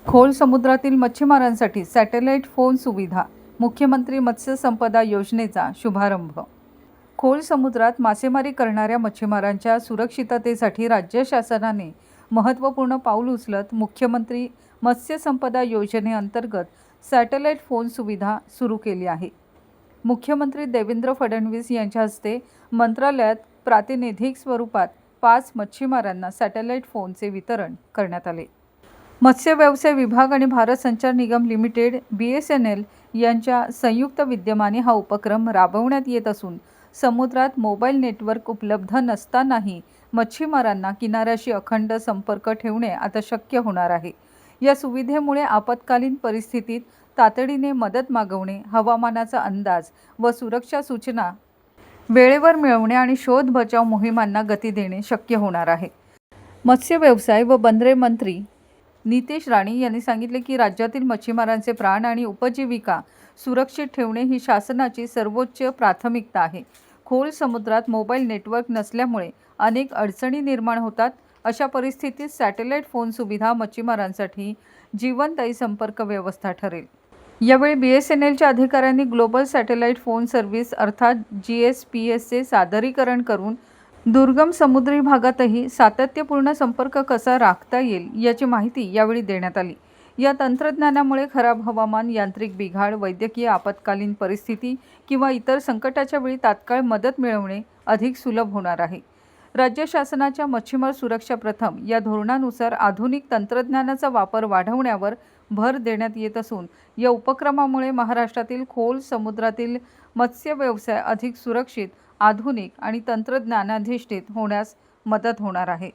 खोल समुद्रातील मच्छीमारांसाठी satellite phone सुविधा, मुख्यमंत्री मत्स्य संपदा योजनेचा शुभारंभ. खोल समुद्रात मासेमारी करणाऱ्या मच्छीमारांच्या सुरक्षिततेसाठी राज्य शासनाने महत्त्वपूर्ण पाऊल उचलत मुख्यमंत्री मत्स्य संपदा योजनेअंतर्गत सॅटेलाइट फोन सुविधा सुरू केली आहे. मुख्यमंत्री देवेंद्र फडणवीस यांच्या हस्ते मंत्रालयात प्रातिनिधिक स्वरूपात 5 मच्छीमारांना सॅटेलाइट फोनचे वितरण करण्यात आले. मत्स्य व्यवसाय विभाग आणि भारत संचार निगम लिमिटेड BSNL यांच्या संयुक्त विद्यमाने हा उपक्रम राबवण्यात येत असून समुद्रात मोबाईल नेटवर्क उपलब्ध नसतानाही मच्छीमारांना किनाऱ्याशी अखंड संपर्क ठेवणे आता शक्य होणार आहे. या सुविधेमुळे आपत्कालीन परिस्थितीत तातडीने मदत मागवणे, हवामानाचा अंदाज व सुरक्षा सूचना वेळेवर मिळवणे आणि शोध बचाव मोहिमांना गती देणे शक्य होणार आहे. मत्स्य व्यवसाय व बंदरे मंत्री नितेश राणे यांनी सांगितले की राज्यातील मच्छीमारांचे प्राण आणि उपजीविका सुरक्षित ठेवणे ही शासनाची सर्वोच्च प्राथमिकता आहे. खोल समुद्रात मोबाईल नेटवर्क नसल्यामुळे अनेक अडचणी निर्माण होतात. अशा परिस्थितीत सॅटेलाइट फोन सुविधा मच्छीमारांसाठी जीवनदायी संपर्क व्यवस्था ठरेल. यावेळी BSNLच्या अधिकाऱ्यांनी ग्लोबल सॅटेलाइट फोन सर्व्हिस अर्थात GSPSचे सादरीकरण करून दुर्गम समुद्री भागातही सातत्यपूर्ण संपर्क कसा राखता येईल याची माहिती यावेळी देण्यात आली. या तंत्रज्ञानामुळे खराब हवामान, यांत्रिक बिघाड, वैद्यकीय आपत्कालीन परिस्थिती किंवा इतर संकटाच्या वेळी तात्काळ मदत मिळवणे अधिक सुलभ होणार आहे. राज्य शासनाच्या मच्छीमार सुरक्षा प्रथम या धोरणानुसार आधुनिक तंत्रज्ञानाचा वापर वाढवण्यावर भर देण्यात येत असून या उपक्रमामुळे महाराष्ट्रातील खोल समुद्रातील मत्स्य व्यवसाय अधिक सुरक्षित, आधुनिक आणि तंत्रज्ञानाधिष्ठित होण्यास मदत होणार आहे.